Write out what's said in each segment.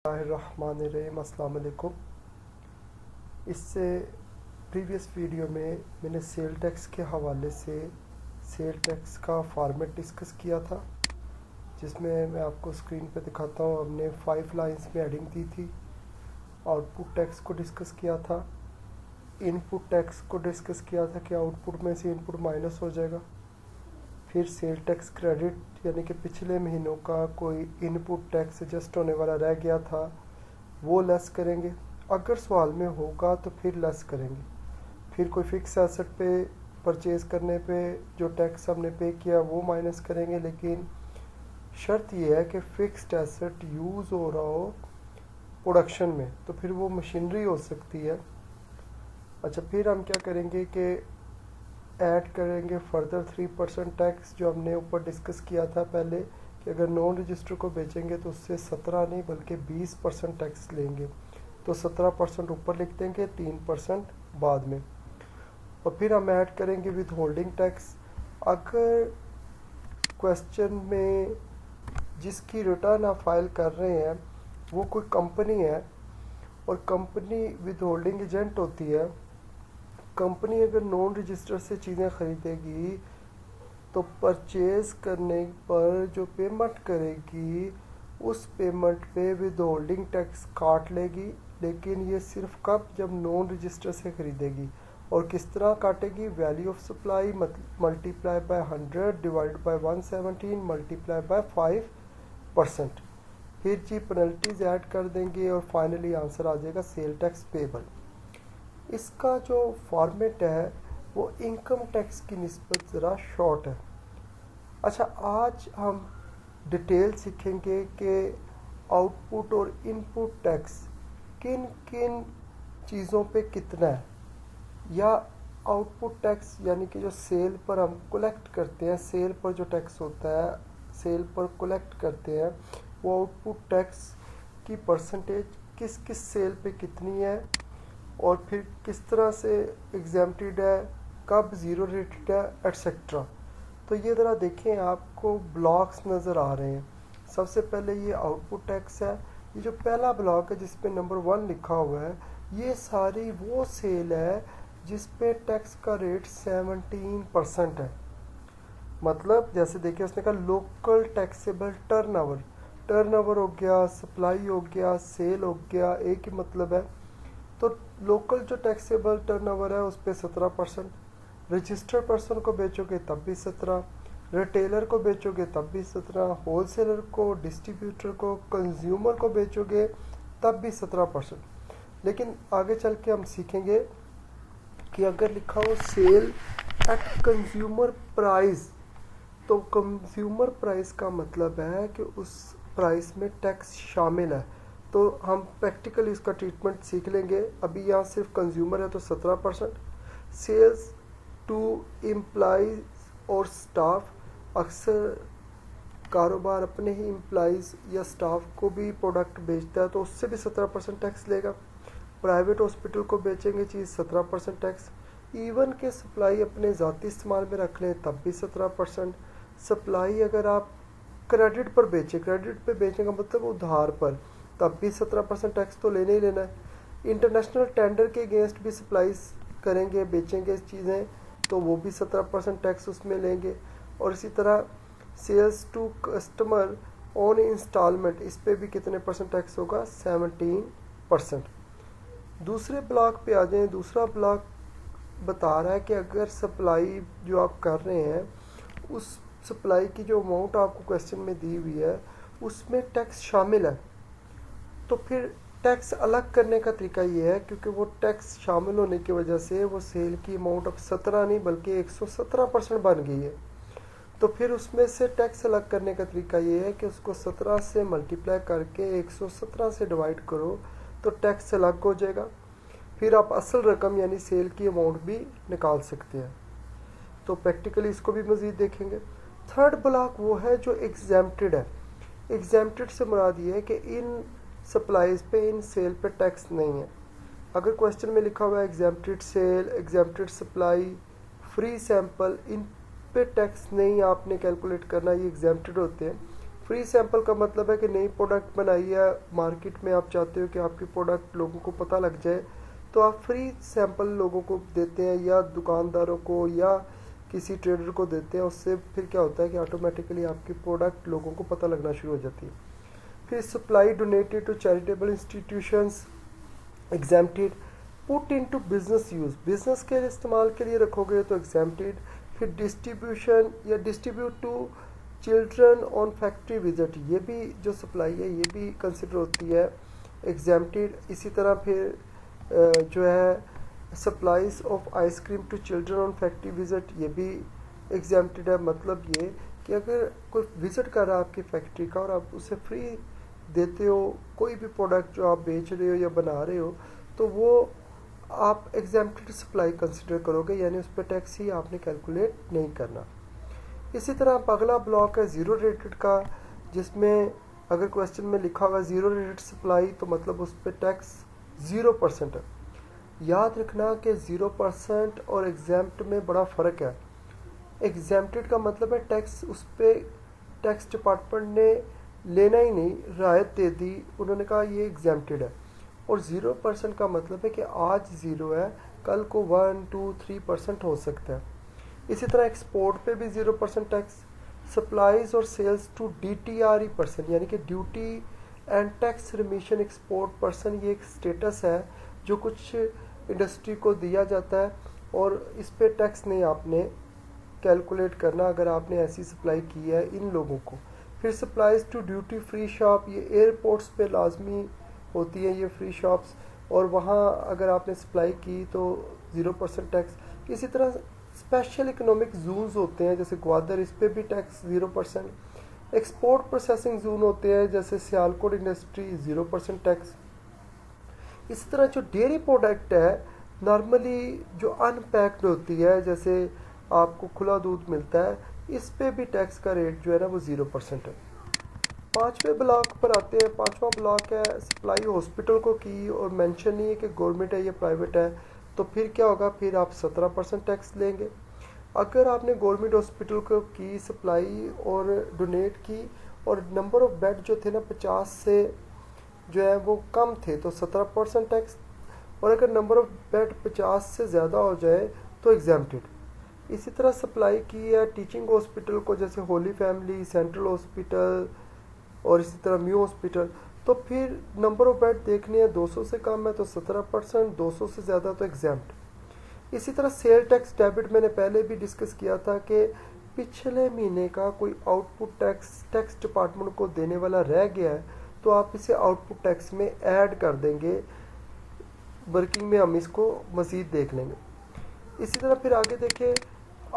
बिस्मिल्लाहिर्रहमानिर्रहीम। अस्सलाम वालेकुम। इससे प्रीवियस वीडियो में मैंने सेल टैक्स के हवाले से सेल टैक्स का फॉर्मेट डिस्कस किया था, जिसमें मैं आपको स्क्रीन पे दिखाता हूँ। हमने 5 लाइंस में हेडिंग दी थी। आउटपुट टैक्स को डिस्कस किया था, इनपुट टैक्स को डिस्कस किया था कि आउटपुट में से इनपुट माइनस हो जाएगा। फिर सेल टैक्स क्रेडिट यानी कि पिछले महीनों का कोई इनपुट टैक्स एडजस्ट होने वाला रह गया था वो लेस करेंगे, अगर सवाल में होगा तो फिर लेस करेंगे। फिर कोई फिक्स एसेट पे परचेज़ करने पे जो टैक्स हमने पे किया वो माइनस करेंगे, लेकिन शर्त ये है कि फ़िक्स्ड एसेट यूज़ हो रहा हो प्रोडक्शन में, तो फिर वो मशीनरी हो सकती है। अच्छा, फिर हम क्या करेंगे कि ऐड करेंगे फर्दर 3% टैक्स, जो हमने ऊपर डिस्कस किया था पहले कि अगर नॉन रजिस्टर को बेचेंगे तो उससे 17 नहीं बल्कि 20% टैक्स लेंगे। तो 17% ऊपर लिख देंगे, 3% बाद में। और फिर हम ऐड करेंगे विद होल्डिंग टैक्स। अगर क्वेश्चन में जिसकी रिटर्न आप फाइल कर रहे हैं वो कोई कंपनी है और कंपनी विद होल्डिंग एजेंट होती है, कंपनी अगर नॉन रजिस्टर से चीज़ें ख़रीदेगी तो परचेज़ करने पर जो पेमेंट करेगी उस पेमेंट पे विद होल्डिंग टैक्स काट लेगी, लेकिन ये सिर्फ कब, जब नॉन रजिस्टर से ख़रीदेगी। और किस तरह काटेगी? Value of supply multiply by 100 divide by 117 multiply by 5%। फिर जी पेनल्टीज ऐड कर देंगे और फाइनली आंसर आ जाएगा सेल टैक्स पेबल। इसका जो फॉर्मेट है वो इनकम टैक्स की निस्बत ज़रा शॉर्ट है। अच्छा, आज हम डिटेल सीखेंगे कि आउटपुट और इनपुट टैक्स किन किन चीज़ों पे कितना है, या आउटपुट टैक्स यानी कि जो सेल पर हम कलेक्ट करते हैं, सेल पर जो टैक्स होता है सेल पर कलेक्ट करते हैं, वो आउटपुट टैक्स की परसेंटेज किस किस सेल पे कितनी है और फिर किस तरह से एग्जाम्प्टेड है, कब ज़ीरो रेटेड है, एट्सेट्रा। तो ये ज़रा देखें, आपको ब्लॉक्स नज़र आ रहे हैं। सबसे पहले ये आउटपुट टैक्स है। ये जो पहला ब्लॉक है जिस पे नंबर 1 लिखा हुआ है, ये सारी वो सेल है जिस पे टैक्स का रेट 17% है। मतलब जैसे देखिए उसने कहा लोकल टैक्सेबल टर्नओवर हो गया, सप्लाई हो गया, सेल हो गया, एक ही मतलब है। तो लोकल जो टैक्सेबल टर्नओवर है उस पर 17%, रजिस्टर्ड पर्सन को बेचोगे तब भी 17, रिटेलर को बेचोगे तब भी 17, होलसेलर को, डिस्ट्रीब्यूटर को, कंज्यूमर को बेचोगे तब भी 17%। लेकिन आगे चल के हम सीखेंगे कि अगर लिखा हो सेल एट कंज्यूमर प्राइस, तो कंज्यूमर प्राइस का मतलब है कि उस प्राइस में टैक्स शामिल है। तो हम प्रैक्टिकली इसका ट्रीटमेंट सीख लेंगे। अभी यहाँ सिर्फ कंज्यूमर है तो 17%। सेल्स टू एम्प्लॉइज और स्टाफ, अक्सर कारोबार अपने ही एम्प्लॉइज या स्टाफ को भी प्रोडक्ट बेचता है तो उससे भी 17% टैक्स लेगा। प्राइवेट हॉस्पिटल को बेचेंगे चीज़ 17% टैक्स। इवन के सप्लाई अपने ज़ाती इस्तेमाल में रख लें तब भी 17%। सप्लाई अगर आप क्रेडिट पर बेचें, क्रेडिट पे बेचने का मतलब उधार पर, तब भी 17% टैक्स तो लेना ही लेना है। इंटरनेशनल टेंडर के अगेंस्ट भी सप्लाईज करेंगे, बेचेंगे चीज़ें तो वो भी 17% टैक्स उसमें लेंगे। और इसी तरह sales to customer on instalment, इस पे भी कितने परसेंट टैक्स होगा? 17%। दूसरे ब्लॉक पे आ जाएं। दूसरा ब्लॉक बता रहा है कि अगर सप्लाई जो आप कर रहे हैं उस सप्लाई की जो अमाउंट आपको क्वेश्चन में दी हुई है उसमें टैक्स शामिल है, तो फिर टैक्स अलग करने का तरीका ये है, क्योंकि वो टैक्स शामिल होने की वजह से वो सेल की अमाउंट अब 17 नहीं बल्कि 117% बन गई है। तो फिर उसमें से टैक्स अलग करने का तरीका ये है कि उसको 17 से मल्टीप्लाई करके 117 से डिवाइड करो तो टैक्स अलग हो जाएगा। फिर आप असल रकम यानी सेल की अमाउंट भी निकाल सकते हैं। तो प्रैक्टिकली इसको भी मज़ीद देखेंगे। थर्ड ब्लॉक वो है जो एग्जेम्प्टेड है। एग्जेम्प्टेड से मुराद ये है कि इन सप्लाईज पे, इन सेल पे टैक्स नहीं है। अगर क्वेश्चन में लिखा हुआ है exempted sale, exempted supply, free sample, इन पे टैक्स नहीं आपने कैलकुलेट करना, ये एग्जेम्प्टेड होते हैं। फ्री सैंपल का मतलब है कि नई प्रोडक्ट बनाई है मार्केट में, आप चाहते हो कि आपकी प्रोडक्ट लोगों को पता लग जाए, तो आप फ्री सैंपल लोगों को देते हैं या दुकानदारों को या किसी ट्रेडर को देते हैं। उससे फिर क्या होता है कि ऑटोमेटिकली आपकी प्रोडक्ट लोगों को पता लगना शुरू हो जाती है। फिर supply donated to charitable institutions, exempted, put into business use, business के इस्तेमाल के लिए रखोगे तो एग्जैम्प्टेड। फिर डिस्ट्रीब्यूशन या distribute to children on factory visit, ये भी जो सप्लाई है ये भी कंसिडर होती है एग्जैम्प्टेड। इसी तरह फिर जो है supplies of ice cream to children on factory visit, ये भी एग्जैम्प्टेड है। मतलब ये कि अगर कोई विजिट कर रहा है आपकी फैक्ट्री का और आप उसे फ्री देते हो कोई भी प्रोडक्ट जो आप बेच रहे हो या बना रहे हो, तो वो आप एग्जैम्प्टेड सप्लाई कंसिडर करोगे, यानी उस पर टैक्स ही आपने कैलकुलेट नहीं करना। इसी तरह अगला ब्लॉक है ज़ीरो रेटेड का, जिसमें अगर क्वेश्चन में लिखा हुआ ज़ीरो रेटेड सप्लाई तो मतलब उस पर टैक्स 0% है। याद रखना कि 0% और एग्जैम्प्ट में बड़ा फ़र्क है। एग्जैम्प्टेड का मतलब है टैक्स उस पर टैक्स डिपार्टमेंट ने लेना ही नहीं, राहत दे दी, उन्होंने कहा ये एग्जैम्प्टेड है। और 0% का मतलब है कि आज 0 है, कल को 1, 2, 3% हो सकता है। इसी तरह एक्सपोर्ट पे भी 0% टैक्स। सप्लाईज और सेल्स टू DTRE पर्सन, यानी कि duty and tax remission export person, ये एक स्टेटस है जो कुछ इंडस्ट्री को दिया जाता है और इस पे टैक्स नहीं आपने कैलकुलेट करना अगर आपने ऐसी सप्लाई की है इन लोगों को। फिर supplies to duty free shop, ये एयरपोर्ट्स पे लाजमी होती है ये फ्री शॉप्स, और वहाँ अगर आपने सप्लाई की तो 0% टैक्स। इसी तरह स्पेशल इकोनॉमिक जोन्स होते हैं जैसे ग्वादर, इस पे भी टैक्स 0%। एक्सपोर्ट प्रोसेसिंग जोन होते हैं जैसे सियालकोट इंडस्ट्री, 0% टैक्स। इसी तरह जो डेयरी प्रोडक्ट है नॉर्मली जो अनपैक्ड होती है, जैसे आपको खुला दूध मिलता है, इस पे भी टैक्स का रेट जो है ना वो 0% है। पाँचवें ब्लॉक पर आते हैं। पाँचवा ब्लॉक है सप्लाई हॉस्पिटल को की और मेंशन नहीं है कि गवर्नमेंट है या प्राइवेट है, तो फिर क्या होगा, फिर आप 17% टैक्स लेंगे। अगर आपने गवर्नमेंट हॉस्पिटल को की सप्लाई और डोनेट की और नंबर ऑफ बेड जो थे ना 50 से जो है वो कम थे तो 17% टैक्स, और अगर नंबर ऑफ बेड 50 से ज़्यादा हो जाए तो एग्जैम्प्टेड। इसी तरह सप्लाई की है टीचिंग हॉस्पिटल को जैसे होली फैमिली, सेंट्रल हॉस्पिटल और इसी तरह म्यू हॉस्पिटल, तो फिर नंबर ऑफ बेड देखने हैं 200 से कम है तो 17%, 200 से ज़्यादा तो एग्जैम्प्ट। इसी तरह सेल टैक्स डेबिट मैंने पहले भी डिस्कस किया था कि पिछले महीने का कोई आउटपुट टैक्स डिपार्टमेंट को देने वाला रह गया है तो आप इसे आउटपुट टैक्स में ऐड कर देंगे। वर्किंग में हम इसको मज़ीद देख लेंगे। इसी तरह फिर आगे देखें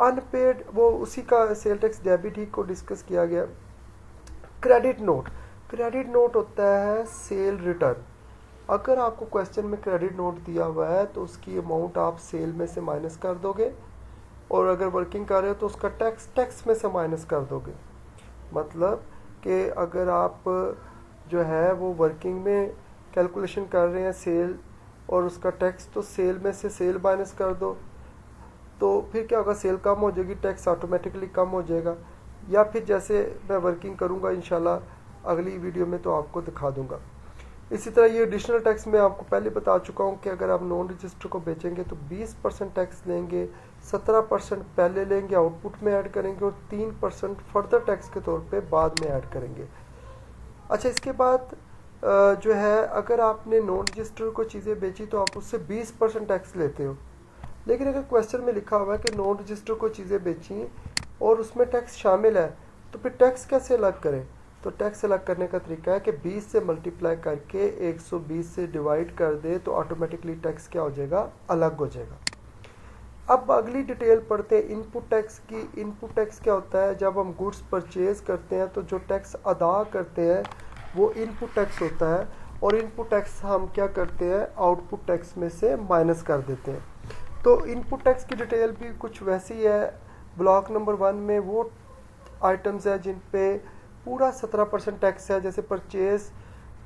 अनपेड, वो उसी का सेल टैक्स डेबिट ही को डिस्कस किया गया। क्रेडिट नोट, क्रेडिट नोट होता है सेल रिटर्न। अगर आपको क्वेश्चन में क्रेडिट नोट दिया हुआ है तो उसकी अमाउंट आप सेल में से माइनस कर दोगे, और अगर वर्किंग कर रहे हो तो उसका टैक्स में से माइनस कर दोगे। मतलब कि अगर आप जो है वो वर्किंग में कैलकुलेशन कर रहे हैं सेल और उसका टैक्स, तो सेल में से सेल माइनस कर दो, तो फिर क्या होगा, सेल कम हो जाएगी, टैक्स ऑटोमेटिकली कम हो जाएगा। या फिर जैसे मैं वर्किंग करूँगा इंशाल्लाह अगली वीडियो में तो आपको दिखा दूँगा। इसी तरह ये एडिशनल टैक्स मैं आपको पहले बता चुका हूँ कि अगर आप नॉन रजिस्टर को बेचेंगे तो 20% टैक्स लेंगे, 17% पहले लेंगे आउटपुट में ऐड करेंगे और 3% फर्दर टैक्स के तौर पे बाद में ऐड करेंगे। अच्छा, इसके बाद जो है अगर आपने नॉन रजिस्टर को चीज़ें बेची तो आप उससे 20% टैक्स लेते हो, लेकिन अगर क्वेश्चन में लिखा हुआ है कि नॉन रजिस्टर को चीज़ें बेची और उसमें टैक्स शामिल है तो फिर टैक्स कैसे अलग करें, तो टैक्स अलग करने का तरीका है कि 20 से मल्टीप्लाई करके 120 से डिवाइड कर दे तो ऑटोमेटिकली टैक्स क्या हो जाएगा, अलग हो जाएगा। अब अगली डिटेल पढ़ते हैं इनपुट टैक्स की। इनपुट टैक्स क्या होता है, जब हम गुड्स परचेज करते हैं तो जो टैक्स अदा करते हैं वो इनपुट टैक्स होता है, और इनपुट टैक्स हम क्या करते हैं आउटपुट टैक्स में से माइनस कर देते हैं। तो इनपुट टैक्स की डिटेल भी कुछ वैसी है। ब्लॉक नंबर 1 में वो आइटम्स है जिन पे पूरा 17% टैक्स है, जैसे परचेज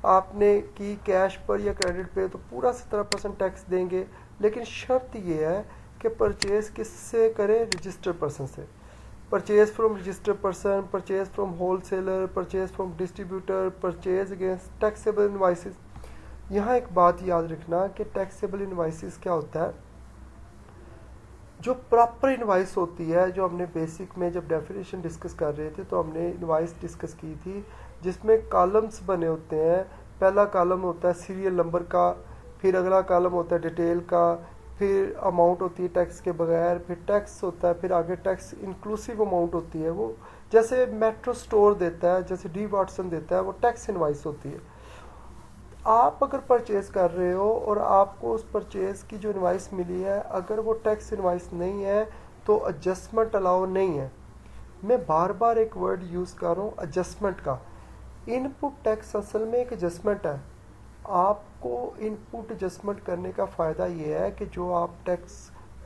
आपने की कैश पर या क्रेडिट पे तो पूरा 17% टैक्स देंगे, लेकिन शर्त ये है कि परचेज किससे करें, रजिस्टर्ड पर्सन से। Purchase from registered person, purchase from wholesaler, purchase from distributor, purchase against taxable invoices. यहाँ एक बात याद रखना कि टैक्सेबल इनवाइसेस क्या होता है। जो प्रॉपर इनवाइस होती है, जो हमने बेसिक में जब डेफिनेशन डिस्कस कर रहे थे तो हमने इनवाइस डिस्कस की थी, जिसमें कॉलम्स बने होते हैं। पहला कॉलम होता है सीरियल नंबर का, फिर अगला कॉलम होता है डिटेल का, फिर अमाउंट होती है टैक्स के बगैर, फिर टैक्स होता है, फिर आगे टैक्स इंक्लूसिव अमाउंट होती है। वो जैसे मेट्रो स्टोर देता है, जैसे डी वाटसन देता है, वो टैक्स इनवाइस होती है। आप अगर परचेज कर रहे हो और आपको उस परचेज की जो इनवाइस मिली है, अगर वो टैक्स इनवाइस नहीं है तो एडजस्टमेंट अलाउ नहीं है। मैं बार बार एक वर्ड यूज़ कर रहा हूँ एडजस्टमेंट का। इनपुट टैक्स असल में एक एडजस्टमेंट है। आपको इनपुट एडजस्टमेंट करने का फ़ायदा ये है कि जो आप टैक्स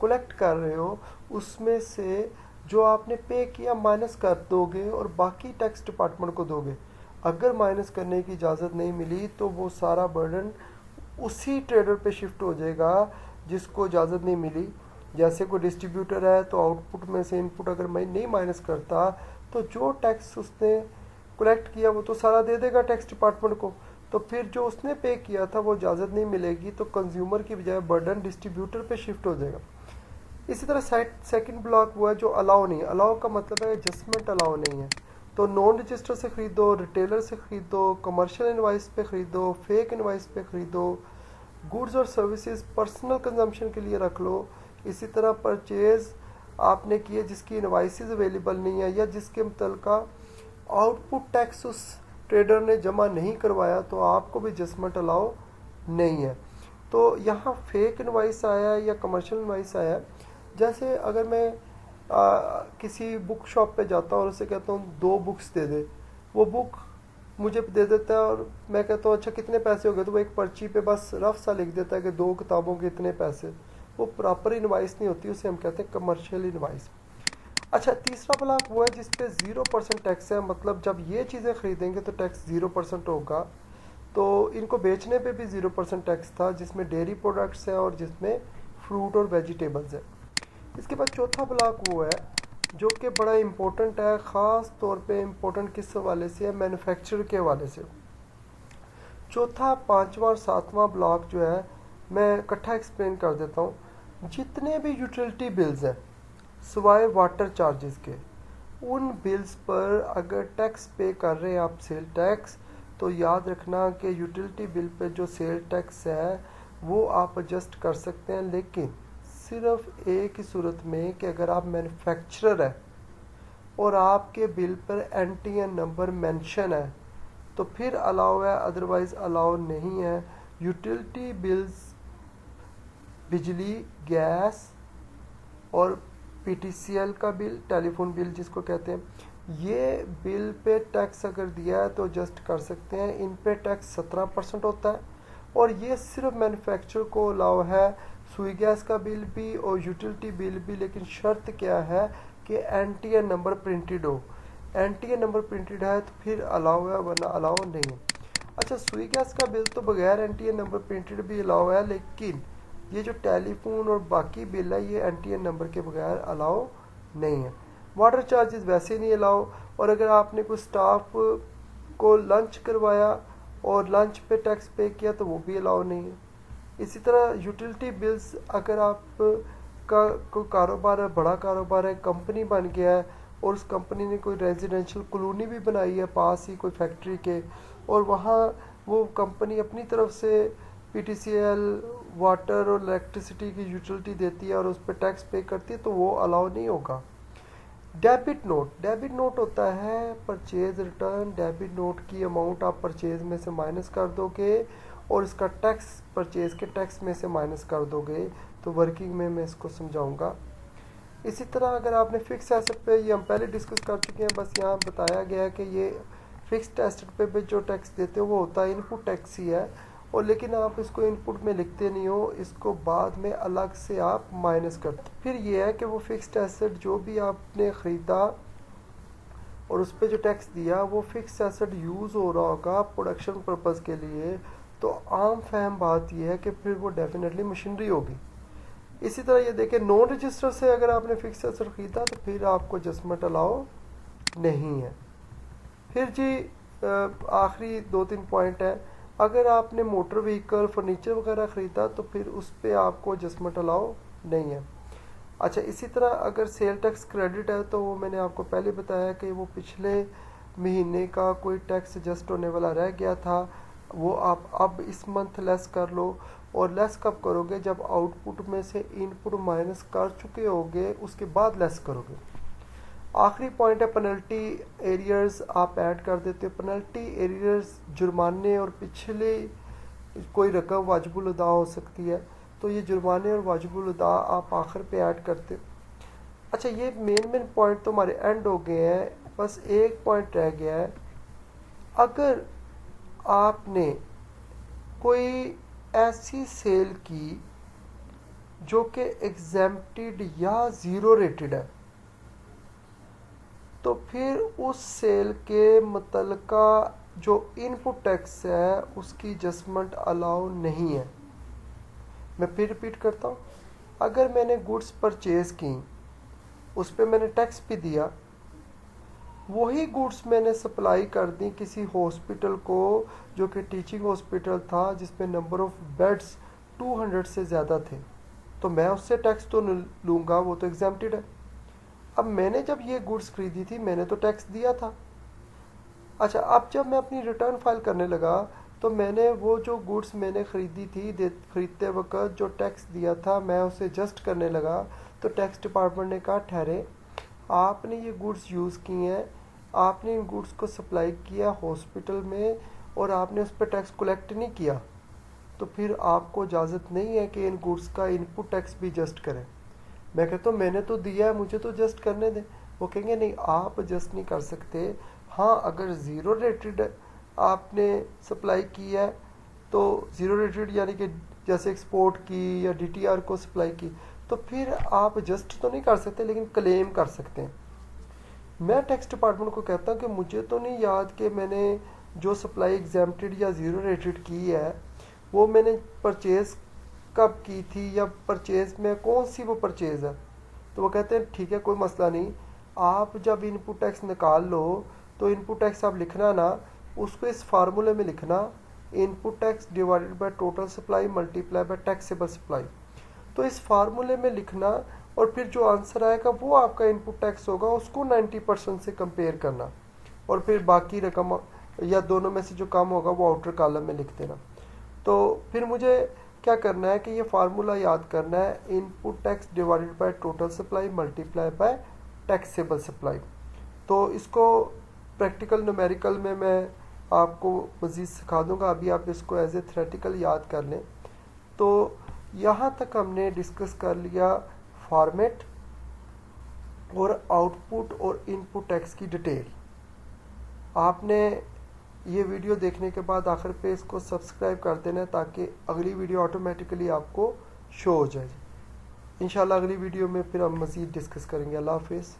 कलेक्ट कर रहे हो उसमें से जो आपने पे किया माइनस कर दोगे और बाकी टैक्स डिपार्टमेंट को दोगे। अगर माइनस करने की इजाज़त नहीं मिली तो वो सारा बर्डन उसी ट्रेडर पे शिफ्ट हो जाएगा जिसको इजाज़त नहीं मिली। जैसे कोई डिस्ट्रीब्यूटर है तो आउटपुट में से इनपुट अगर मैं नहीं माइनस करता तो जो टैक्स उसने कलेक्ट किया वो तो सारा दे देगा टैक्स डिपार्टमेंट को, तो फिर जो उसने पे किया था वो इजाज़त नहीं मिलेगी, तो कंज्यूमर की बजाय बर्डन डिस्ट्रीब्यूटर पे शिफ्ट हो जाएगा। इसी तरह सेकंड ब्लॉक वो है जो अलाउ नहीं। अलाउ का मतलब है एडजस्टमेंट अलाउ नहीं है। तो नॉन रजिस्टर से ख़रीदो, रिटेलर से ख़रीदो, कमर्शियल इनवाइस पे ख़रीदो, फेक इनवाइस पे ख़रीदो, गुड्स और सर्विसेज पर्सनल कंजम्पशन के लिए रख लो। इसी तरह परचेज आपने किए जिसकी इनवाइसेस अवेलेबल नहीं है या जिसके मुतल्लिका आउटपुट टैक्स उस ट्रेडर ने जमा नहीं करवाया तो आपको भी एडजस्टमेंट अलाउ नहीं है। तो यहाँ फेक इनवाइस आया है या कमर्शियल इनवाइस आया है। जैसे अगर मैं किसी बुक शॉप पे जाता हूँ और उससे कहता हूँ 2 बुक्स दे दे, वो बुक मुझे दे देता है और मैं कहता हूँ अच्छा कितने पैसे हो गए, तो वो एक पर्ची पे बस रफ सा लिख देता है कि 2 किताबों के इतने पैसे। वो प्रॉपर इनवाइस नहीं होती, उसे हम कहते हैं कमर्शियल इनवाइस। अच्छा, तीसरा ब्लॉक वो है जिस पे 0% टैक्स है, मतलब जब ये चीज़ें खरीदेंगे तो टैक्स 0% होगा। तो इनको बेचने पे भी 0% टैक्स था, जिसमें डेयरी प्रोडक्ट्स हैं और जिसमें फ्रूट और वेजिटेबल्स है। इसके बाद चौथा ब्लॉक वो है जो कि बड़ा इम्पोर्टेंट है, ख़ास तौर पे इम्पोर्टेंट किस हवाले से है, मैन्युफैक्चरर के हवाले से। चौथा, पाँचवा और सातवां ब्लॉक जो है मैं इकट्ठा एक्सप्लेन कर देता हूँ। जितने भी यूटिलिटी बिल्स हैं सिवाय वाटर चार्जेस के, उन बिल्स पर अगर टैक्स पे कर रहे हैं आप सेल टैक्स, तो याद रखना कि यूटिलिटी बिल पे जो सेल टैक्स है वो आप एडजस्ट कर सकते हैं, लेकिन सिर्फ एक ही सूरत में कि अगर आप मैन्युफैक्चरर है और आपके बिल पर NTN नंबर मेंशन है तो फिर अलाउ है, अदरवाइज अलाउ नहीं है। यूटिलिटी बिल्स, बिजली, गैस और PTCL का बिल, टेलीफोन बिल जिसको कहते हैं, ये बिल पे टैक्स अगर दिया है तो एडजस्ट कर सकते हैं। इन पे टैक्स 17% होता है और ये सिर्फ मैन्युफैक्चरर को अलाउ है। सुई गैस का बिल भी और यूटिलिटी बिल भी, लेकिन शर्त क्या है कि NTN नंबर प्रिंटेड हो। NTN नंबर प्रिंटेड है तो फिर अलाउ है, वरना अलाउ नहीं है। अच्छा, सुई गैस का बिल तो बगैर NTN नंबर प्रिंटेड भी अलाउ है, लेकिन ये जो टेलीफोन और बाकी बिल है ये NTN नंबर के बगैर अलाउ नहीं है। वाटर चार्जेस वैसे नहीं अलाउ, और अगर आपने कोई स्टाफ को लंच करवाया और लंच पे टैक्स पे किया तो वो भी अलाउ नहीं है। इसी तरह यूटिलिटी बिल्स, अगर आप का कोई कारोबार है, बड़ा कारोबार है, कंपनी बन गया है और उस कंपनी ने कोई रेजिडेंशियल कॉलोनी भी बनाई है पास ही कोई फैक्ट्री के, और वहाँ वो कंपनी अपनी तरफ से PTCL, वाटर और इलेक्ट्रिसिटी की यूटिलिटी देती है और उस पर टैक्स पे करती है, तो वो अलाउ नहीं होगा। डेबिट नोट होता है परचेज रिटर्न। डेबिट नोट की अमाउंट आप परचेज में से माइनस कर दोगे और इसका टैक्स परचेज के टैक्स में से माइनस कर दोगे, तो वर्किंग में मैं इसको समझाऊंगा। इसी तरह अगर आपने फिक्स एसेट पे, ये हम पहले डिस्कस कर चुके हैं, बस यहाँ बताया गया है कि ये फिक्स्ड एसेट पे जो टैक्स देते हो वो होता है इनपुट टैक्स ही है, और लेकिन आप इसको इनपुट में लिखते नहीं हो, इसको बाद में अलग से आप माइनस करते। फिर ये है कि वो फिक्स्ड एसेट जो भी आपने ख़रीदा और उस पर जो टैक्स दिया वो फिक्स्ड एसेट यूज़ हो रहा होगा प्रोडक्शन पर्पज़ के लिए, तो आम फहम बात यह है कि फिर वो डेफिनेटली मशीनरी होगी। इसी तरह ये देखें नॉन रजिस्टर से अगर आपने फिक्स एसेट खरीदा तो फिर आपको एडजस्टमेंट अलाउ नहीं है। फिर जी आखिरी 2-3 पॉइंट है, अगर आपने मोटर व्हीकल फर्नीचर वगैरह ख़रीदा तो फिर उस पर आपको एडजस्टमेंट अलाउ नहीं है। अच्छा, इसी तरह अगर सेल टैक्स क्रेडिट है तो वो मैंने आपको पहले बताया कि वो पिछले महीने का कोई टैक्स एडजस्ट होने वाला रह गया था, वो आप अब इस मंथ लेस कर लो। और लेस कब करोगे? जब आउटपुट में से इनपुट माइनस कर चुके होगे उसके बाद लेस करोगे। आखिरी पॉइंट है पेनल्टी एरियर्स आप ऐड कर देते हो। पेनल्टी एरियर्स जुर्माने और पिछले कोई रकम वाजिबुल अदा हो सकती है, तो ये जुर्माने और वाजिबुल अदा आप आखिर पे ऐड करते हो। अच्छा, ये मेन पॉइंट तो हमारे एंड हो गए हैं, बस एक पॉइंट रह गया है। अगर आपने कोई ऐसी सेल की जो कि एग्जेम्प्टेड या ज़ीरो रेटेड है, तो फिर उस सेल के मुतलका जो इनपुट टैक्स है उसकी एडजस्टमेंट अलाउ नहीं है। मैं फिर रिपीट करता हूँ, अगर मैंने गुड्स परचेज़ की, उस पर मैंने टैक्स भी दिया, वही गुड्स मैंने सप्लाई कर दी किसी हॉस्पिटल को जो कि टीचिंग हॉस्पिटल था जिसमें नंबर ऑफ़ बेड्स 200 से ज़्यादा थे, तो मैं उससे टैक्स तो लूँगा, वो तो एग्जेम्प्टेड है। अब मैंने जब ये गुड्स खरीदी थी मैंने तो टैक्स दिया था। अच्छा, अब जब मैं अपनी रिटर्न फाइल करने लगा तो मैंने वो जो गुड्स मैंने खरीदी थी खरीदते वक्त जो टैक्स दिया था मैं उसे एडजस्ट करने लगा, तो टैक्स डिपार्टमेंट ने कहा ठहरे, आपने ये गुड्स यूज़ की हैं, आपने इन गुड्स को सप्लाई किया हॉस्पिटल में और आपने उस पर टैक्स कलेक्ट नहीं किया, तो फिर आपको इजाज़त नहीं है कि इन गुड्स का इनपुट टैक्स भी एडजस्ट करें। मैं कहता हूँ मैंने तो दिया है, मुझे तो एडजस्ट करने दें। वो कहेंगे नहीं, आप एडजस्ट नहीं कर सकते। हाँ, अगर ज़ीरो रेटेड आपने सप्लाई की है तो ज़ीरो रेटेड यानी कि जैसे एक्सपोर्ट की या DTR को सप्लाई की, तो फिर आप एडजस्ट तो नहीं कर सकते लेकिन क्लेम कर सकते हैं। मैं टैक्स डिपार्टमेंट को कहता हूँ कि मुझे तो नहीं याद कि मैंने जो सप्लाई एग्जेम्प्टेड या ज़ीरो रेटेड की है वो मैंने परचेज़ कब की थी या परचेज़ में कौन सी वो परचेज़ है। तो वो कहते हैं ठीक है, कोई मसला नहीं, आप जब इनपुट टैक्स निकाल लो तो इनपुट टैक्स आप लिखना ना, उसको इस फार्मूले में लिखना, input tax divided by total supply multiply bye taxable supply. तो इस फार्मूले में लिखना और फिर जो आंसर आएगा वो आपका इनपुट टैक्स होगा, उसको 90% से कंपेयर करना और फिर बाकी रकम या दोनों में से जो कम होगा वो आउटर कॉलम में लिख देना। तो फिर मुझे क्या करना है कि ये फार्मूला याद करना है, input tax divided by total supply multiply bye taxable supply. तो इसको प्रैक्टिकल न्यूमेरिकल में मैं आपको मज़ीद सिखा दूंगा, अभी आप इसको एज ए थ्योरेटिकल याद कर लें। तो यहाँ तक हमने डिस्कस कर लिया फॉर्मेट और आउटपुट और इनपुट टैक्स की डिटेल। आपने ये वीडियो देखने के बाद आखिर पे इसको सब्सक्राइब कर देना ताकि अगली वीडियो ऑटोमेटिकली आपको शो हो जाए। इंशाल्लाह अगली वीडियो में फिर हम मज़ीद डिस्कस करेंगे। अल्लाह हाफिज़।